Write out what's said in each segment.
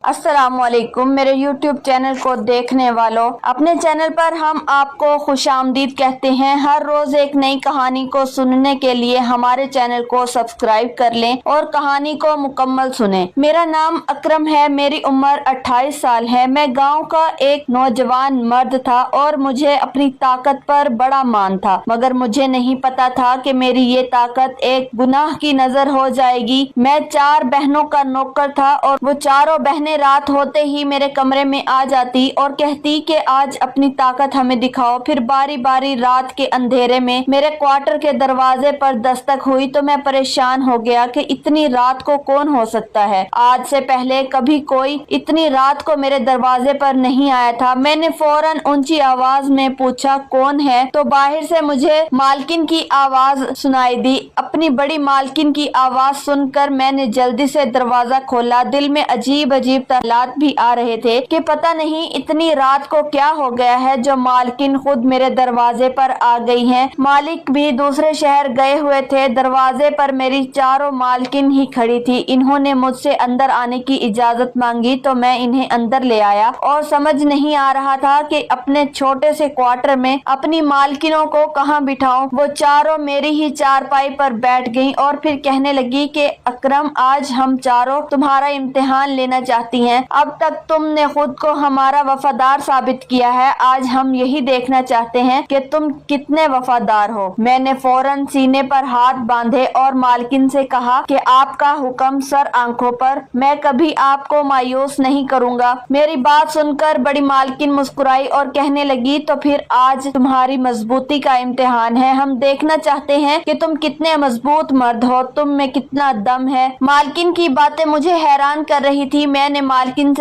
अस्सलाम वालेकुम मेरे YouTube चैनल को देखने वालों, अपने चैनल पर हम आपको खुशामदीद कहते हैं। हर रोज एक नई कहानी को सुनने के लिए हमारे चैनल को सब्सक्राइब कर लें और कहानी को मुकम्मल सुनें। मेरा नाम अकरम है, मेरी उम्र 28 साल है। मैं गांव का एक नौजवान मर्द था और मुझे अपनी ताकत पर बड़ा मान था, मगर मुझे नहीं पता था कि मेरी ये ताकत एक गुनाह की नजर हो जाएगी। मैं 4 बहनों का नौकर था और वो चारों बहनें रात होते ही मेरे कमरे में आ जाती और कहती कि आज अपनी ताकत हमें दिखाओ। फिर बारी बारी रात के अंधेरे में मेरे क्वार्टर के दरवाजे पर दस्तक हुई तो मैं परेशान हो गया कि इतनी रात को कौन हो सकता है। आज से पहले कभी कोई इतनी रात को मेरे दरवाजे पर नहीं आया था। मैंने फौरन ऊंची आवाज में पूछा कौन है, तो बाहर से मुझे मालकिन की आवाज सुनाई दी। अपनी बड़ी मालकिन की आवाज सुनकर मैंने जल्दी से दरवाजा खोला। दिल में अजीब अजीब ख्यालात भी आ रहे थे कि पता नहीं इतनी रात को क्या हो गया है जो मालकिन खुद मेरे दरवाजे पर आ गई हैं। मालिक भी दूसरे शहर गए हुए थे। दरवाजे पर मेरी चारों मालकिन ही खड़ी थी। इन्होंने मुझसे अंदर आने की इजाजत मांगी तो मैं इन्हें अंदर ले आया और समझ नहीं आ रहा था कि अपने छोटे से क्वार्टर में अपनी मालकिनों को कहाँ बिठाऊं। वो चारों मेरी ही चारपाई पर बैठ गईं और फिर कहने लगी कि अकरम, आज हम चारों तुम्हारा इम्तिहान लेना चाहती हैं। अब तक तुमने खुद को हमारा वफादार साबित किया है, आज हम यही देखना चाहते हैं कि तुम कितने वफादार हो। मैंने फौरन सीने पर हाथ बांधे और मालकिन से कहा कि आपका हुक्म सर आंखों पर, मैं कभी आपको मायूस नहीं करूंगा। मेरी बात सुनकर बड़ी मालकिन मुस्कुराई और कहने लगी, तो फिर आज तुम्हारी मजबूती का इम्तिहान है। हम देखना चाहते हैं कि तुम कितने मजबूत मर्द हो, तुम में कितना दम है। मालकिन की बातें मुझे हैरान कर रही थी। मैंने मालकिन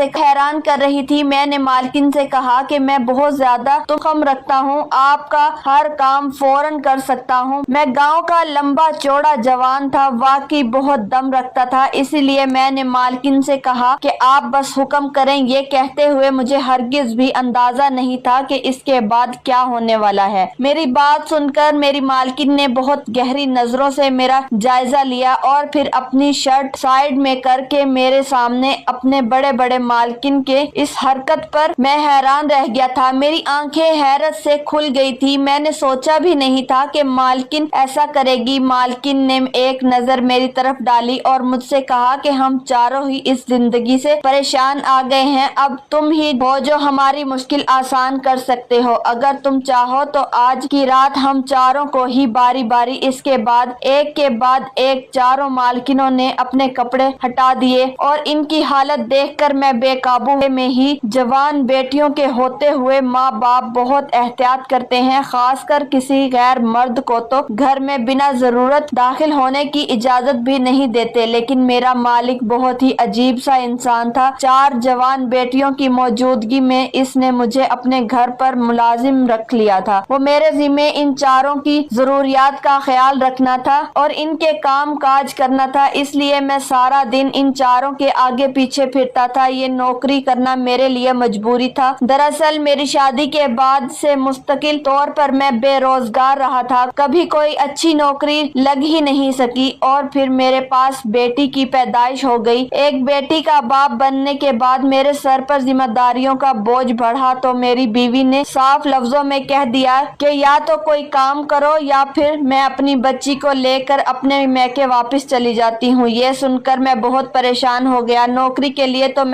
से कहा कि मैं बहुत ज्यादा तुखम रखता हूँ, आपका हर काम फौरन कर सकता हूँ। मैं गांव का लंबा चौड़ा जवान था, वाकई बहुत दम रखता था, इसीलिए मैंने मालकिन से कहा कि आप बस हुक्म करें। ये कहते हुए मुझे हरगिज भी अंदाजा नहीं था कि इसके बाद क्या होने वाला है। मेरी बात सुनकर मेरी मालकिन ने बहुत गहरी नजरों से मेरा जायजा लिया और फिर अपनी शर्ट साइड में करके मेरे सामने अपने बड़े बड़े मालकिन के इस हरकत पर मैं हैरान रह गया था। मेरी आंखें हैरत से खुल गई थी। मैंने सोचा भी नहीं था कि मालकिन ऐसा करेगी। मालकिन ने एक नजर मेरी तरफ डाली और मुझसे कहा कि हम चारों ही इस जिंदगी से परेशान आ गए हैं, अब तुम ही हो जो हमारी मुश्किल आसान कर सकते हो। अगर तुम चाहो तो आज की रात हम चारों को ही बारी बारी, इसके बाद एक चारों मालकिनों ने अपने कपड़े हटा दिए और इनकी हालत देखकर मैं बेकाबू में ही। जवान बेटियों के होते हुए माँ बाप बहुत एहतियात करते हैं, खासकर किसी गैर मर्द को तो घर में बिना जरूरत दाखिल होने की इजाजत भी नहीं देते। लेकिन मेरा मालिक बहुत ही अजीब सा इंसान था। 4 जवान बेटियों की मौजूदगी में इसने मुझे अपने घर पर मुलाजिम रख लिया था। वो मेरे जिम्मे इन चारों की जरूरियात का ख्याल रखना था और इनके काम काज करना था, इसलिए मैं सारा दिन इन चारों के आगे पीछे फिरता था। ये नौकरी करना मेरे लिए मजबूरी था। दरअसल मेरी शादी के बाद से मुस्तकिल तौर पर मैं बेरोजगार रहा था, कभी कोई अच्छी नौकरी लग ही नहीं सकी और फिर मेरे पास बेटी की पैदाइश हो गई। एक बेटी का बाप बनने के बाद मेरे सर पर जिम्मेदारियों का बोझ बढ़ा तो मेरी बीवी ने साफ लफ्जों में कह दिया कि या तो कोई काम करो या फिर मैं अपनी बच्ची को लेकर अपने मैके वापस चली जाती हूँ। ये सुनकर मैं बहुत परेशान हो गया। नौकरी के लिए तो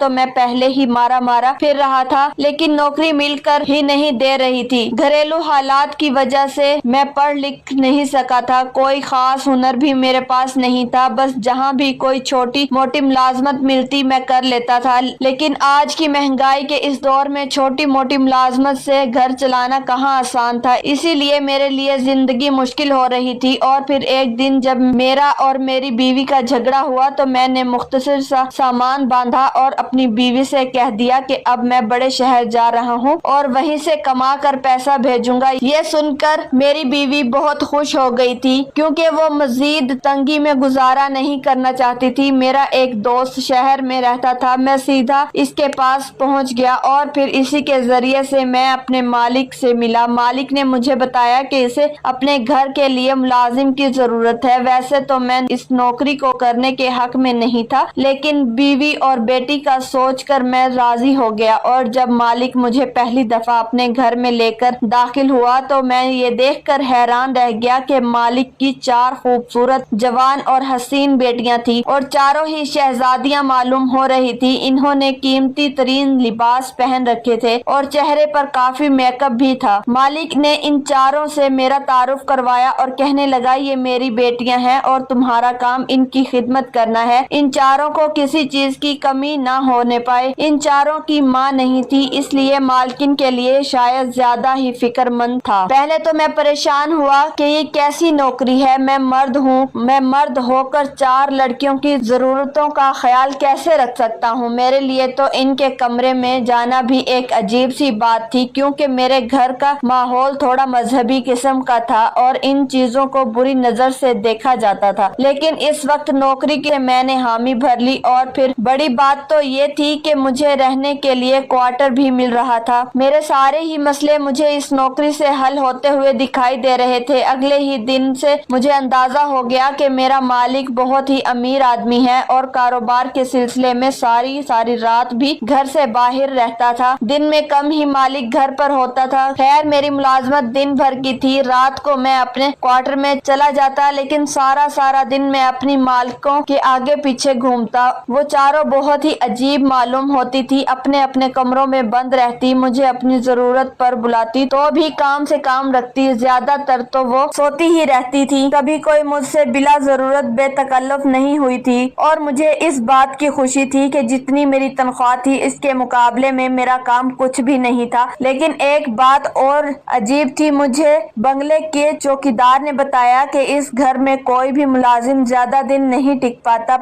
मैं पहले ही मारा मारा फिर रहा था, लेकिन नौकरी मिलकर ही नहीं दे रही थी। घरेलू हालात की वजह से मैं पढ़ लिख नहीं सका था, कोई खास हुनर भी मेरे पास नहीं था, बस जहाँ भी कोई छोटी मोटी मुलाजमत मिलती मैं कर लेता था। लेकिन आज की महंगाई के इस दौर में छोटी मोटी मुलाजमत से घर चलाना कहाँ आसान था, इसीलिए मेरे लिए जिंदगी मुश्किल हो रही थी। और फिर एक दिन जब मेरा और मेरी बीवी का झगड़ा हुआ तो मैंने मुख्तसर सा सामान बांधा और अपनी बीवी से कह दिया कि अब मैं बड़े शहर जा रहा हूँ और वहीं से कमा कर पैसा भेजूंगा। ये सुनकर मेरी बीवी बहुत खुश हो गई थी, क्योंकि वो मजीद तंगी में गुजारा नहीं करना चाहती थी। मेरा एक दोस्त शहर में रहता था, मैं सीधा इसके पास पहुँच गया और फिर इसी के जरिए से मैं अपने मालिक से मिला। मालिक ने मुझे बताया कि इसे अपने घर के लिए मुलाजिम की जरूरत जरूरत है। वैसे तो मैं इस नौकरी को करने के हक में नहीं था, लेकिन बीवी और बेटी का सोचकर मैं राजी हो गया। और जब मालिक मुझे पहली दफा अपने घर में लेकर दाखिल हुआ तो मैं ये देखकर हैरान रह गया कि मालिक की 4 खूबसूरत, जवान और हसीन बेटियां थी और चारों ही शहजादियां मालूम हो रही थी। इन्होंने कीमती तरीन लिबास पहन रखे थे और चेहरे पर काफी मेकअप भी था। मालिक ने इन चारों से मेरा तारुफ करवाया और कहने लगा, ये मेरी बेटियां हैं और तुम्हारा काम इनकी खिदमत करना है। इन चारों को किसी चीज की कमी ना होने पाए। इन चारों की माँ नहीं थी, इसलिए मालकिन के लिए शायद ज्यादा ही फिक्रमंद था। पहले तो मैं परेशान हुआ कि ये कैसी नौकरी है। मैं मर्द हूँ, मैं मर्द होकर 4 लड़कियों की जरूरतों का ख्याल कैसे रख सकता हूँ। मेरे लिए तो इनके कमरे में जाना भी एक अजीब सी बात थी, क्योंकि मेरे घर का माहौल थोड़ा मजहबी किस्म का था और इन चीजों को बुरी नजर से देखा जाता था। लेकिन इस वक्त नौकरी के मैंने हामी भर ली और फिर बड़ी बात तो ये थी कि मुझे रहने के लिए क्वार्टर भी मिल रहा था। मेरे सारे ही मसले मुझे इस नौकरी से हल होते हुए दिखाई दे रहे थे। अगले ही दिन से मुझे अंदाजा हो गया कि मेरा मालिक बहुत ही अमीर आदमी है और कारोबार के सिलसिले में सारी रात भी घर से बाहर रहता था। दिन में कम ही मालिक घर पर होता था। खैर, मेरी मुलाजमत दिन भर की थी। रात को मैं अपने क्वार्टर में चला जाता, लेकिन सारा दिन मैं अपनी मालिकों के आगे पीछे घूमता। वो चारों बहुत ही अजीब मालूम होती थी। अपने अपने कमरों में बंद रहती, मुझे अपनी जरूरत पर बुलाती तो भी काम से काम रखती। ज्यादातर तो वो सोती ही रहती थी। कभी कोई मुझसे बिला जरूरत बेतकल्लुफ नहीं हुई थी और मुझे इस बात की खुशी थी कि जितनी मेरी तनख्वाह थी इसके मुकाबले में मेरा काम कुछ भी नहीं था। लेकिन एक बात और अजीब थी। मुझे बंगले के चौकीदार ने बताया कि इस घर में कोई भी मुलाजिम ज्यादा दिन नहीं टिक पाता।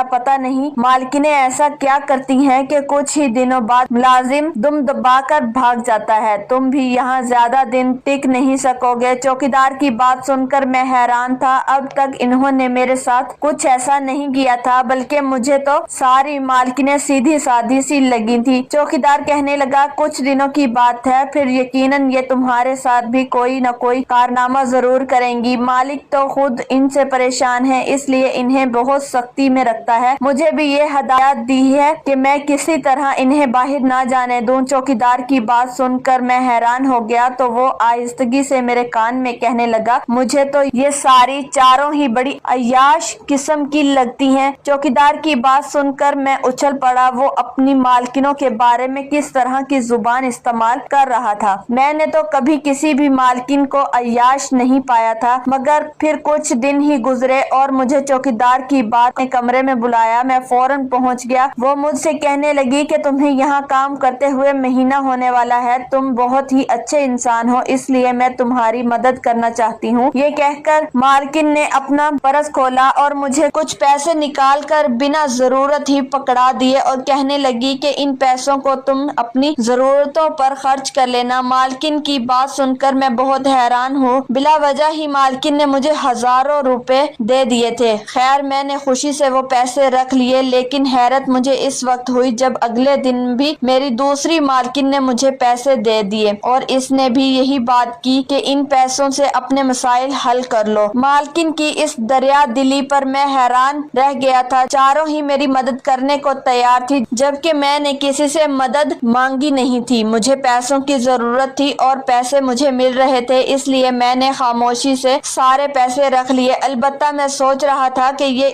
पता नहीं मालकिनें ऐसा क्या करती हैं कि कुछ ही दिनों बाद मुलाजिम दुम दबाकर भाग जाता है। तुम भी यहाँ ज्यादा दिन टिक नहीं सकोगे। चौकीदार की बात सुनकर मैं हैरान था। अब तक इन्होंने मेरे साथ कुछ ऐसा नहीं किया था, बल्कि मुझे तो सारी मालकिनें सीधी सादी सी लगी थी। चौकीदार कहने लगा, कुछ दिनों की बात है, फिर यकीनन ये तुम्हारे साथ भी कोई न कोई कारनामा जरूर करेंगी। मालिक तो खुद इनसे परेशान है, इसलिए इन्हें बहुत सख्ती में रखता है। मुझे भी ये हदायत दी है कि मैं किसी तरह इन्हें बाहर ना जाने दूं। चौकीदार की बात सुनकर मैं हैरान हो गया तो वो आहिस्तगी से मेरे कान में कहने लगा, मुझे तो ये सारी चारों ही बड़ी अय्याश किस्म की लगती हैं। चौकीदार की बात सुनकर मैं उछल पड़ा। वो अपनी मालकिनों के बारे में किस तरह की जुबान इस्तेमाल कर रहा था। मैंने तो कभी किसी भी मालकिन को अय्याश नहीं पाया था। मगर फिर कुछ दिन ही गुजरे और मुझे चौकीदार की बात ने कमरे में बुलाया। मैं फौरन पहुंच गया। वो मुझसे कहने लगी कि तुम्हें यहाँ काम करते हुए महीना होने वाला है। तुम बहुत ही अच्छे इंसान हो, इसलिए मैं तुम्हारी मदद करना चाहती हूँ। ये कहकर मालकिन ने अपना पर्स खोला और मुझे कुछ पैसे निकाल कर बिना जरूरत ही पकड़ा दिए और कहने लगी कि इन पैसों को तुम अपनी जरूरतों पर खर्च कर लेना। मालकिन की बात सुनकर मैं बहुत हैरान हूँ। बिला वजह ही मालकिन ने मुझे हजारों रुपए दे दिए थे। खैर, मैंने खुशी से वो पैसे रख लिए, लेकिन हैरत मुझे इस वक्त हुई जब अगले दिन भी मेरी दूसरी मालकिन ने मुझे पैसे दे दिए और इसने भी यही बात की कि इन पैसों से अपने मसाइल हल कर लो। मालकिन की इस दरिया दिली पर मैं हैरान रह गया था। चारों ही मेरी मदद करने को तैयार थी, जबकि मैंने किसी से मदद मांगी नहीं थी। मुझे पैसों की जरूरत थी और पैसे मुझे मिल रहे थे, इसलिए मैंने खामोशी से सारे पैसे रख लिए। अलबत्ता मैं सोच रहा था कि ये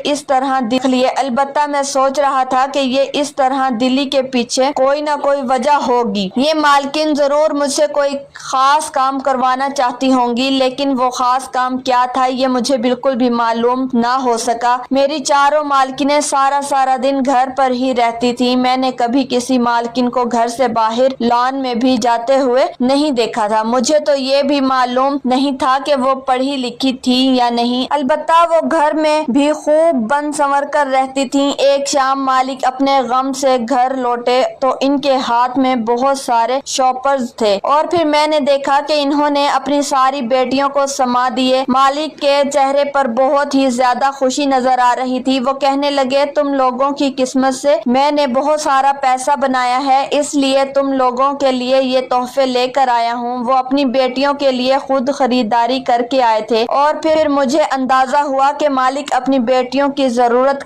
इस तरह दिल्ली के पीछे कोई ना कोई वजह होगी। ये मालकिन जरूर मुझसे कोई खास काम करवाना चाहती होंगी, लेकिन वो खास काम क्या था ये मुझे बिल्कुल भी मालूम ना हो सका। मेरी चारों मालकिनें सारा दिन घर पर ही रहती थी। मैंने कभी किसी मालकिन को घर से बाहर लॉन में भी जाते हुए नहीं देखा था। मुझे तो ये भी मालूम नहीं था कि वो पढ़ी लिखी थी या नहीं। अलबत्ता वो घर में भी खूब बन संवर कर रहती थी। एक शाम मालिक अपने गम से घर लौटे तो इनके हाथ में बहुत सारे शॉपर्स थे और फिर मैंने देखा कि इन्होंने अपनी सारी बेटियों को समा दिए। मालिक के चेहरे पर बहुत ही ज्यादा खुशी नजर आ रही थी। वो कहने लगे, तुम लोगों की किस्मत से मैंने बहुत सारा पैसा बनाया है, इसलिए तुम लोगों के लिए ये तोहफे लेकर आया हूँ। वो अपनी बेटियों के लिए खुद खरीदारी करके आए थे। और फिर मुझे अंदाजा हुआ कि मालिक अपनी बेटियों की जरूरत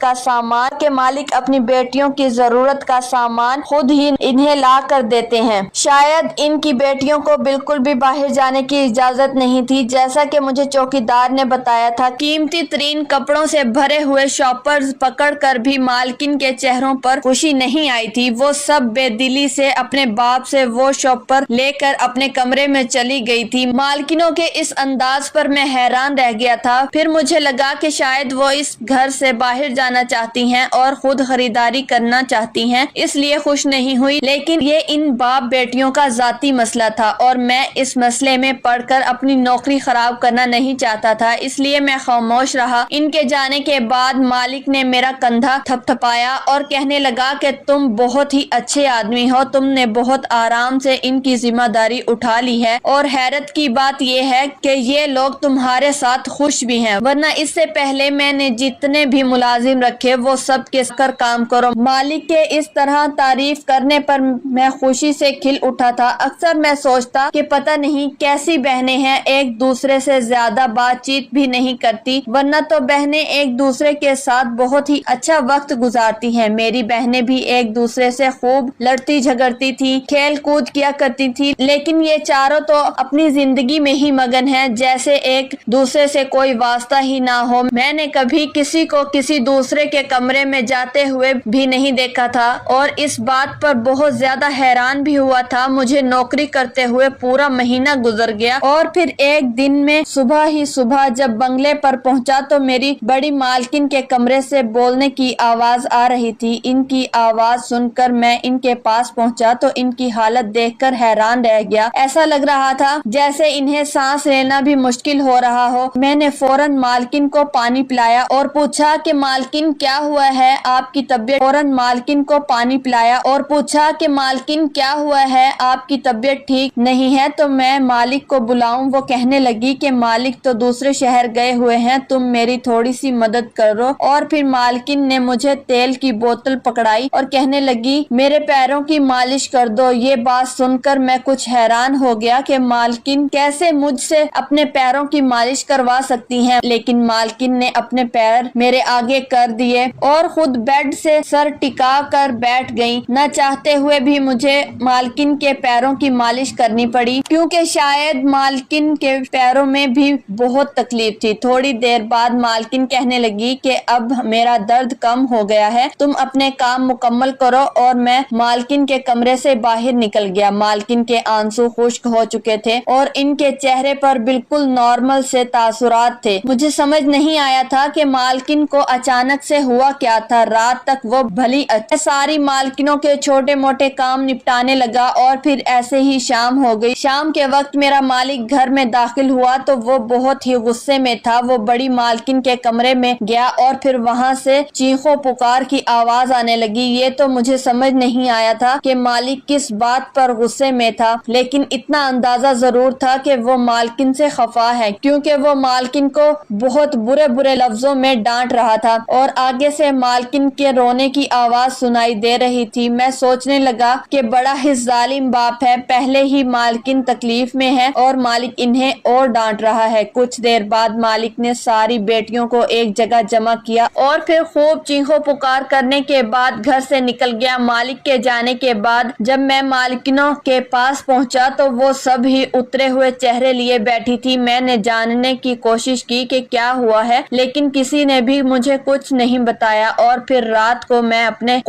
का सामान खुद ही इन्हें ला कर देते हैं। शायद इनकी बेटियों को बिल्कुल भी बाहर जाने की इजाजत नहीं थी। जैसा कि मुझे चौकीदार ने बताया था, कीमती तरीन कपड़ों से भरे हुए शॉपर्स पकड़कर भी मालकिन के चेहरों पर खुशी नहीं आई थी। वो सब बेदिली से अपने बाप से वो शॉपर लेकर अपने कमरे में चली गई थी। मालकिनों के इस अंदाज पर मैं हैरान रह गया था। फिर मुझे लगा कि शायद वो इस घर से बाहर जाना चाहती हैं और खुद खरीदारी करना चाहती हैं, इसलिए खुश नहीं हुई। लेकिन ये इन बाप बेटियों का जाती मसला था और मैं इस मसले में पढ़कर अपनी नौकरी खराब करना नहीं चाहता था, इसलिए मैं खामोश रहा। इनके जाने के बाद मालिक ने मेरा कंधा थपथपाया और कहने लगा कि तुम बहुत ही अच्छे आदमी हो, तुमने बहुत आराम से इनकी जिम्मेदारी उठा ली है और हैरत की बात यह है कि ये लोग तुम्हारे साथ खुश भी हैं, वरना इससे पहले मैंने जितने भी मुलाजिम रखे वो सब के कर काम करो। मालिक के इस तरह तारीफ करने पर मैं खुशी से खिल उठा था। अक्सर मैं सोचता कि पता नहीं कैसी बहनें हैं, एक दूसरे से ज्यादा बातचीत भी नहीं करती, वरना तो बहनें एक दूसरे के साथ बहुत ही अच्छा वक्त गुजारती हैं। मेरी बहनें भी एक दूसरे से खूब लड़ती झगड़ती थी, खेल कूद किया करती थी, लेकिन ये चारों तो अपनी जिंदगी में ही मगन हैं, जैसे एक दूसरे से कोई वास्ता ही ना हो। मैंने कभी किसी को किसी दूसरे के कमरे में जाते हुए भी नहीं देखा था और इस बात पर बहुत ज्यादा हैरान भी हुआ था। मुझे नौकरी करते हुए पूरा महीना गुजर गया और फिर एक दिन में सुबह ही सुबह जब बंगले पर पहुंचा तो मेरी बड़ी मालकिन के कमरे से बोलने की आवाज आ रही थी। इनकी आवाज सुनकर मैं इनके पास पहुंचा तो इनकी हालत देखकर हैरान रह गया। ऐसा लग रहा था जैसे इन्हें सांस लेना भी मुश्किल हो रहा हो। मैंने फौरन मालकिन को पानी पिलाया और पूछा कि मालकिन क्या हुआ है, आपकी तबीयत? फौरन मालकिन को पानी पिलाया और पूछा कि मालकिन क्या हुआ है, आपकी तबीयत ठीक नहीं है तो मैं मालिक को बुलाऊं? वो कहने लगी कि मालिक तो दूसरे शहर गए हुए हैं, तुम मेरी थोड़ी सी मदद करो। और फिर मालकिन ने मुझे तेल की बोतल पकड़ाई और कहने लगी मेरे पैरों की मालिश कर दो। ये बात सुनकर मैं कुछ हैरान हो गया कि मालकिन कैसे मुझसे अपने पैरों की मालिश करवा सकती हैं, लेकिन मालकिन ने अपने पैर मेरे आगे कर दिए और खुद बेड से सर टिका कर बैठ गई। न चाहते हुए भी मुझे मालकिन के पैरों की मालिश करनी पड़ी, क्योंकि शायद मालकिन के पैरों में भी बहुत तकलीफ थी। थोड़ी देर बाद मालकिन कहने लगी कि अब मेरा दर्द कम हो गया है, तुम अपने काम मुकम्मल करो। और मैं मालकिन के कमरे से बाहर निकल गया। मालकिन के आंसू खुश्क हो चुके थे और इनके चेहरे पर बिल्कुल नॉर्मल से तासुरात थे। मुझे समझ नहीं आया था कि मालकिन को अचानक से हुआ क्या था। रात तक वो भली सारी मालकिनों के छोटे मोटे काम निपटाने लगा और फिर ऐसे ही शाम हो गई। शाम के वक्त मेरा मालिक घर में दाखिल हुआ तो वो बहुत ही गुस्से में था। वो बड़ी मालकिन के कमरे में गया और फिर वहाँ से चीखों पुकार की आवाज आने लगी। ये तो मुझे समझ नहीं आया था कि मालिक किस बात पर गुस्से में था, लेकिन इतना अंदाजा जरूर था कि वो मालकिन से खफा है, क्योंकि वो मालकिन को बहुत बुरे बुरे लफ्जों में डांट रहा था और आगे से मालकिन के रोने की आवाज सुनाई दे रही थी। मैं सोचने लगा कि बड़ा ही जालिम बाप है, पहले ही मालकिन तकलीफ में है और मालिक इन्हें और डांट रहा है। कुछ देर बाद मालिक ने सारी बेटियों को एक जगह जमा किया और फिर खूब चीखों पुकार करने के बाद घर से निकल गया। मालिक के जाने के बाद जब मैं मालकिनों के पास पहुंचा तो वो सब ही उतरे हुए चेहरे लिए बैठी थी। मैंने जानने की कोशिश की कि क्या हुआ है, लेकिन किसी ने भी मुझे कुछ नहीं बताया और फिर रात को मैं अपने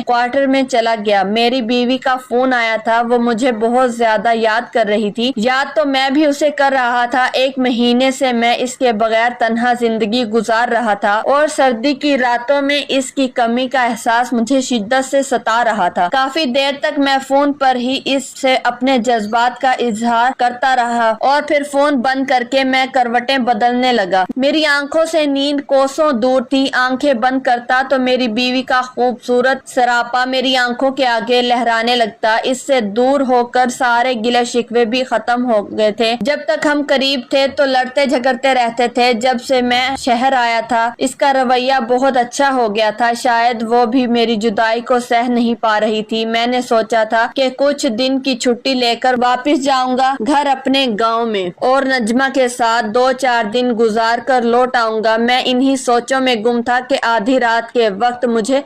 क्वार्टर में चला गया। मेरी बीवी का फोन आया था, वो मुझे बहुत ज्यादा याद कर रही थी। याद तो मैं भी उसे कर रहा था। एक महीने से मैं इसके बगैर तन्हा जिंदगी गुजार रहा था और सर्दी की रातों में इसकी कमी का एहसास मुझे शिद्दत से सता रहा था। काफी देर तक मैं फोन पर ही इससे अपने जज्बात का इजहार करता रहा और फिर फोन बंद करके मैं करवटें बदलने लगा। मेरी आंखों से नींद कोसों दूर थी। आंखें बंद करता तो मेरी बीवी का खूबसूरत सरापा मेरी आंखों के आगे लहराने लगता। इससे दूर होकर सारे गिले शिकवे भी खत्म हो गए थे। जब तक हम करीब थे तो लड़ते झगड़ते रहते थे। जब से मैं शहर आया था इसका रवैया बहुत अच्छा हो गया था। शायद वो भी मेरी जुदाई को सह नहीं पा रही थी। मैंने सोचा था कि कुछ दिन की छुट्टी लेकर वापस जाऊंगा घर अपने गांव में। और नजमा के साथ 2-4 दिन गुजार कर लौट आऊंगा। मैं इन्हीं सोचों में गुम था कि आधी रात के वक्त मुझे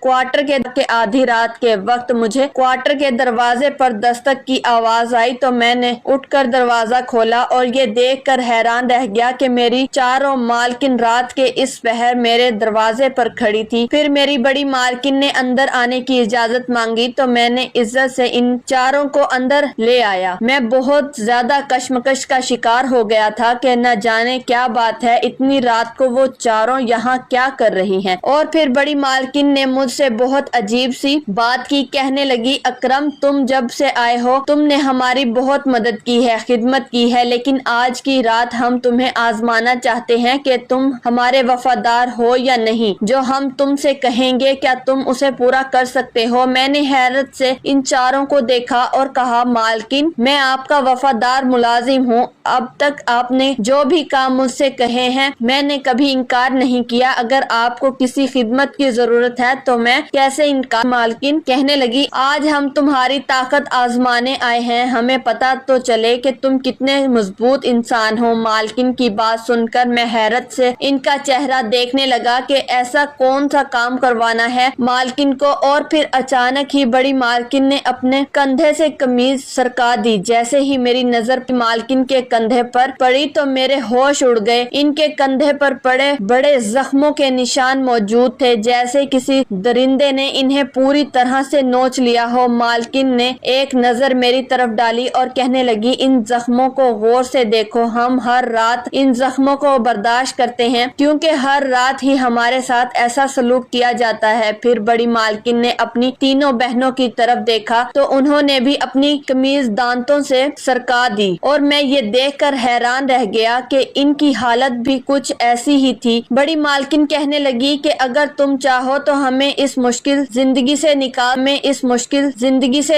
क्वार्टर के दरवाजे पर दस्तक की आवाज आई तो मैंने उठकर दरवाजा खोला और ये देखकर हैरान रह गया कि मेरी चारों मालकिन रात के इस पहर मेरे दरवाजे पर खड़ी थी। फिर मेरी बड़ी मालकिन ने अंदर आने की इजाजत मांगी तो मैंने इज्जत से इन चारों को अंदर ले आया। मैं बहुत ज्यादा कश्मकश का शिकार हो गया था कि न जाने क्या बात है, इतनी रात को वो चारों यहाँ क्या कर रही हैं। और फिर बड़ी मालकिन ने मुझसे बहुत अजीब सी बात की। कहने लगी, अकरम तुम जब से आए हो तुमने हमारी बहुत मदद की है, खिदमत की है, लेकिन आज की रात हम तुम्हें आजमाना चाहते हैं कि तुम हमारे वफादार हो या नहीं। जो हम तुमसे कहेंगे क्या तुम उसे पूरा कर सकते हो। मैंने हैरत से इन चारों को देखा और कहा, मालकिन मैं आपका वफादार मुलाजिम हूँ। अब तक आपने जो भी काम मुझसे कहे हैं मैंने कभी इनकार नहीं किया। अगर आपको किसी खिदमत की जरूरत है तो मैं कैसे इनकार। मालकिन कहने लगी, आज हम तुम्हारी ताकत आजमाने आए हैं, हमें पता तो चले कि तुम कितने मजबूत इंसान हो। मालकिन की बात सुनकर मैं हैरत से इनका चेहरा देखने लगा कि ऐसा कौन सा काम करवाना है मालकिन को। और फिर अचानक ही बड़ी मालकिन ने अपने कंधे से कमीज सरका दी। जैसे ही मेरी नजर मालकिन के कंधे पर पड़ी तो मेरे होश उड़ गए। इनके कंधे पर पड़े बड़े जख्मों के निशान मौजूद थे, जैसे किसी दरिंदे ने इन्हें पूरी तरह से नोच लिया हो। मालकिन ने एक नजर मेरी तरफ डाली और कहने लगी, इन जख्मों को गौर से देखो। हम हर रात इन जख्मों को बर्दाश्त करते हैं क्योंकि हर रात ही हमारे साथ ऐसा सलूक किया जाता है। फिर बड़ी मालकिन ने अपनी तीनों बहनों की तरफ देखा तो उन्होंने भी अपनी कमीज दांतों से सरका दी और मैं ये देखकर हैरान रह गया कि इनकी हालत भी कुछ ऐसी ही थी। बड़ी मालकिन कहने लगी कि अगर तुम चाहो तो हमें इस मुश्किल जिंदगी से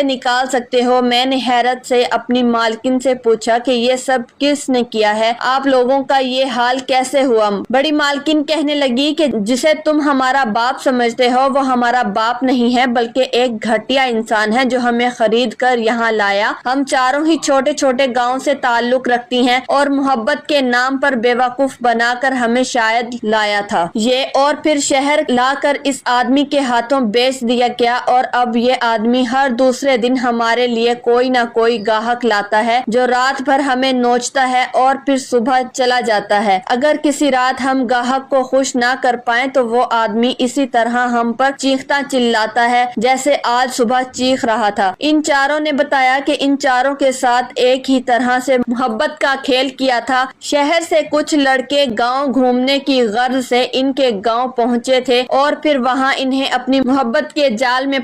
निकाल सकते हो। मैंने हैरत से अपनी मालकिन से पूछा कि ये सब किसने किया है, आप लोगों का ये हाल कैसे हुआ। बड़ी मालकिन कहने लगी कि जिसे तुम हमारा बाप समझते हो वो हमारा बाप नहीं है बल्कि एक घटिया इंसान है जो हमें खरीद कर यहाँ लाया। हम चारों ही छोटे छोटे गाँव से ताल्लुक रखती हैं और मोहब्बत के नाम पर बेवकूफ बनाकर हमें शायद लाया था ये, और फिर शहर लाकर इस आदमी के हाथों बेच दिया गया। और अब ये आदमी हर दूसरे दिन हमारे लिए कोई ना कोई गाहक लाता है जो रात भर हमें नोचता है और फिर सुबह चला जाता है। अगर किसी रात हम गाहक को खुश ना कर पाए तो वो आदमी इसी तरह हम पर चीखता चिल्लाता है जैसे आज सुबह चीख रहा था। इन चारों ने बताया कि इन चारों के साथ एक ही तरह से मोहब्बत का खेल किया था। शहर से कुछ लड़के गांव घूमने की गर्ज से इनके गांव पहुंचे थे और फिर वहां इन्हें अपनी मोहब्बत के जाल में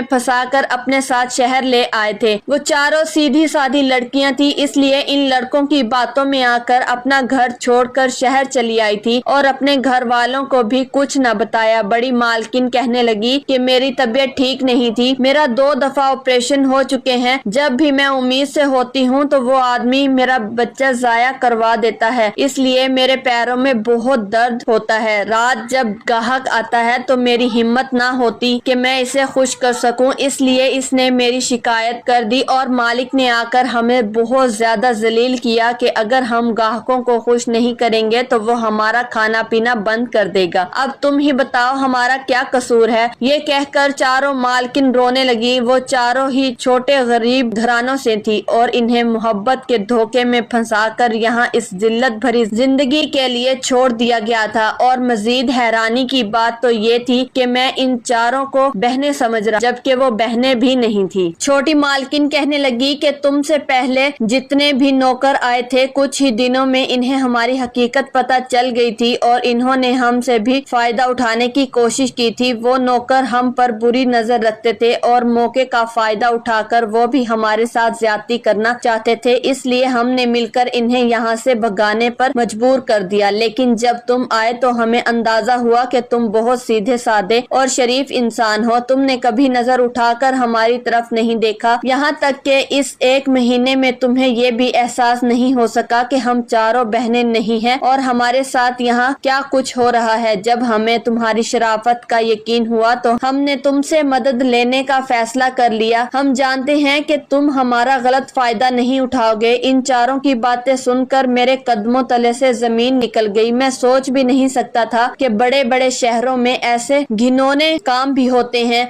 फंसाकर अपने साथ शहर ले आए थे। वो चारों सीधी सादी लड़कियां थी, इसलिए इन लड़कों की बातों में आकर अपना घर छोड़कर शहर चली आई थी और अपने घर वालों को भी कुछ न बताया। बड़ी मालकिन कहने लगी कि मेरी तबीयत ठीक नहीं थी, मेरा 2 दफा ऑपरेशन हो चुके हैं। जब भी मैं उम्मीद से होती हूँ तो वो आदमी मेरा बच्चा जाया करवा देता है, इसलिए मेरे पैरों में बहुत दर्द होता है। रात जब गाहक आता है तो मेरी हिम्मत ना होती कि मैं इसे खुश कर सकूं, इसलिए इसने मेरी शिकायत कर दी और मालिक ने आकर हमें बहुत ज्यादा जलील किया कि अगर हम गाहकों को खुश नहीं करेंगे तो वो हमारा खाना पीना बंद कर देगा। अब तुम ही बताओ हमारा क्या कसूर है। ये कहकर चारों मालकिन रोने लगी। वो चारों ही छोटे गरीब घरानों से थी और इन्हें मोहब्बत के धोखे में फंसाकर यहाँ इस जिल्लत भरी जिंदगी के लिए छोड़ दिया गया था। और मजीद हैरानी की बात तो ये थी कि मैं इन चारों को बहनें समझ रहा जबकि वो बहनें भी नहीं थी। छोटी मालकिन कहने लगी कि तुमसे पहले जितने भी नौकर आए थे कुछ ही दिनों में इन्हें हमारी हकीकत पता चल गई थी और इन्होंने हमसे भी फायदा उठाने की कोशिश की थी। वो नौकर हम पर बुरी नजर रखते थे और मौके का फायदा उठाकर वो भी हमारे साथ ज्यादती करना चाहते थे, इसलिए हमने मिलकर इन्हें यहाँ से भगाने पर मजबूर कर दिया। लेकिन जब तुम आए तो हमें अंदाजा हुआ कि तुम बहुत सीधे साधे और शरीफ इंसान हो। तुमने कभी नजर उठाकर हमारी तरफ नहीं देखा, यहाँ तक कि इस 1 महीने में तुम्हें ये भी एहसास नहीं हो सका कि हम चारों बहनें नहीं हैं और हमारे साथ यहाँ क्या कुछ हो रहा है। जब हमें तुम्हारी शराफत का यकीन हुआ तो हमने तुमसे मदद लेने का फैसला कर लिया। हम जानते हैं कि तुम हमारा गलत फायदा नहीं उठाओगे। इन چاروں کی باتیں سن کر میرے قدموں تلے سے زمین نکل گئی۔ میں سوچ بھی نہیں سکتا تھا کہ بڑے بڑے شہروں میں ایسے گھنونے کام بھی ہوتے ہیں۔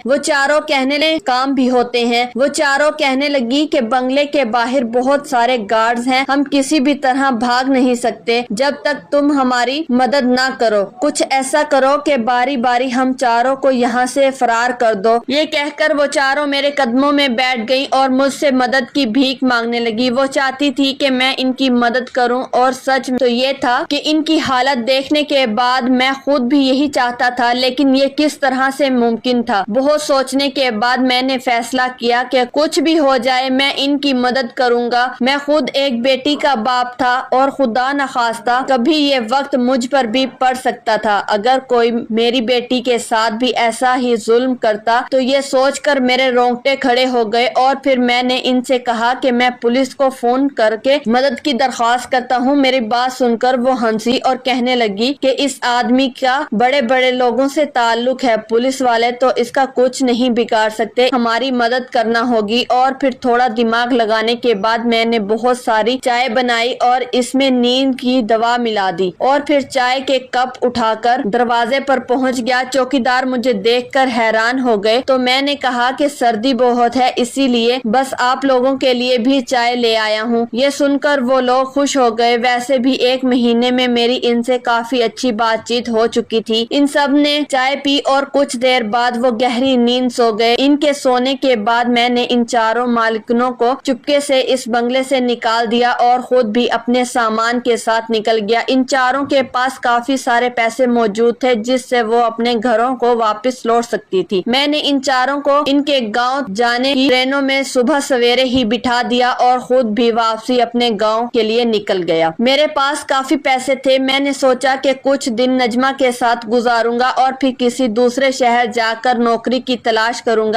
وہ چاروں کہنے لگی کہ بنگلے کے باہر بہت سارے گارڈز ہیں، ہم کسی بھی طرح بھاگ نہیں سکتے جب تک تم ہماری مدد نہ کرو۔ کچھ ایسا کرو کہ باری باری ہم چاروں کو یہاں سے فرار کر دو۔ یہ کہہ کر وہ چاروں میرے قدموں میں بیٹھ گئی اور مجھ سے مدد کی بھیک مانگنے لگی۔ وہ چاہتی تھی کہ میں ان کی مدد کروں اور سچ تو یہ تھا کہ ان کی حالت دیکھنے کے بعد میں خود بھی یہی چاہتا تھا، لیکن یہ کس طرح سے ممکن تھا؟ بہت سوچنے کے بعد میں نے فیصلہ کیا کہ کچھ بھی ہو جائے میں ان کی مدد کروں گا۔ میں خود ایک بیٹی کا باپ تھا اور خدا نخواستہ کبھی یہ وقت مجھ پر بھی پڑ سکتا تھا۔ اگر کوئی میری بیٹی کے ساتھ بھی ایسا ہی ظلم کرتا تو یہ سوچ کر میرے رونگٹے کھڑے ہو گئے، اور پھر میں نے ان سے کہا کہ میں پولیس کو فون کر کے مدد کی درخواست کرتا ہوں۔ میری بات سن کر وہ ہنسی اور کہنے لگی کہ اس آدمی کا بڑے بڑے لوگوں سے تعلق ہے، پولیس والے تو اس کا کچھ نہیں بگاڑ سکتے، ہماری مدد کرنا ہوگی۔ اور پھر تھوڑا دماغ لگانے کے بعد میں نے بہت ساری چائے بنائی اور اس میں نیند کی دوا ملا دی، اور پھر چائے کے کپ اٹھا کر دروازے پر پہنچ گیا۔ چوکیدار مجھے دیکھ کر حیران ہو گئے تو میں نے کہا کہ سردی بہت ہے، اسی لیے بس آپ لوگوں کے لیے بھی چائے لے آیا ہوں۔ یہ سن کر وہ لوگ خوش ہو گئے۔ ویسے بھی ایک مہینے میں میری ان سے کافی اچھی بات چیت ہو چکی تھی۔ ان سب نے چائے پی اور کچھ دیر بعد وہ گہری نیند سو گئے۔ ان کے سونے کے بعد میں نے ان چاروں مالکنوں کو چپکے سے اس بنگلے سے نکال دیا اور خود بھی اپنے سامان کے ساتھ نکل گیا۔ ان چاروں کے پاس کافی سارے پیسے موجود تھے جس سے وہ اپنے گھروں کو واپس لوٹ سکتی تھی۔ میں نے ان چاروں کو ان کے گاؤں جانے کی ٹرینوں میں صبح سویرے ہی بٹھا دیا اور خود بھی واپسی اپنے گاؤں کے لیے نکل گیا۔ میرے پاس کافی پیسے تھے۔ میں نے سوچا کہ کچھ دن نجمہ کے ساتھ گزاروں گا اور پھر کسی دوسرے شہر جا کر نوکری کی تلاش کروں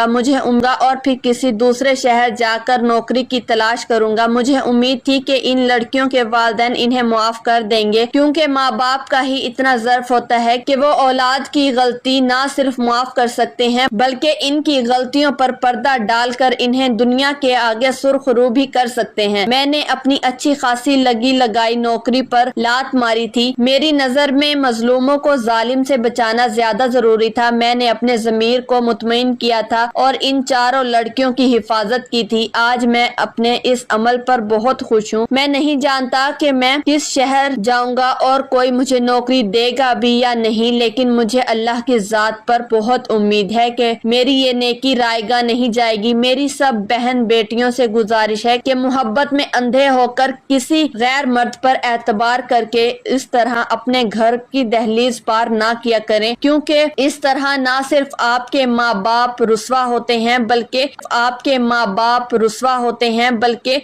گا۔ مجھے امید تھی کہ ان لڑکیوں کے والدین انہیں معاف کر دیں گے، کیونکہ ماں باپ کا ہی اتنا ظرف ہوتا ہے کہ وہ اولاد کی غلطی نہ صرف معاف کر سکتے ہیں بلکہ ان کی غلطیوں پر پردہ ڈال کر انہیں دنیا کے آگے سرخ رو بھی کر سکتے ہیں۔ میں نے اپنی اچھی خاصی لگی لگائی نوکری پر لات ماری تھی۔ میری نظر میں مظلوموں کو ظالم سے بچانا زیادہ ضروری تھا۔ میں نے اپنے ضمیر کو مطمئن کیا تھا اور ان چاروں لڑکیوں کی حفاظت کی تھی۔ آج میں اپنے اس عمل پر بہت خوش ہوں۔ میں نہیں جانتا کہ میں کس شہر جاؤں گا اور کوئی مجھے نوکری دے گا بھی یا نہیں، لیکن مجھے اللہ کی ذات پر بہت امید ہے کہ میری یہ نیکی رائگاں نہیں جائے گی۔ میری سب بہن بیٹیوں سے گزارش ہے کہ محبت میں اندھے ہو کر کسی غیر مرد پر اعتبار کر کے اس طرح اپنے گھر کی دہلیز پار نہ کیا کریں، کیونکہ اس طرح نہ صرف آپ کے ماں باپ رسوا ہوتے ہیں بلکہ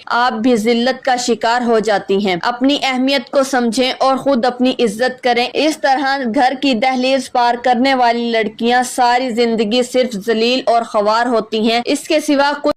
آپ بھی ذلت کا شکار ہو جاتی ہیں۔ اپنی اہمیت کو سمجھیں اور خود اپنی عزت کریں۔ اس طرح گھر کی دہلیز پار کرنے والی لڑکیاں ساری زندگی صرف ذلیل اور خوار ہوتی ہیں، اس کے سوا کچھ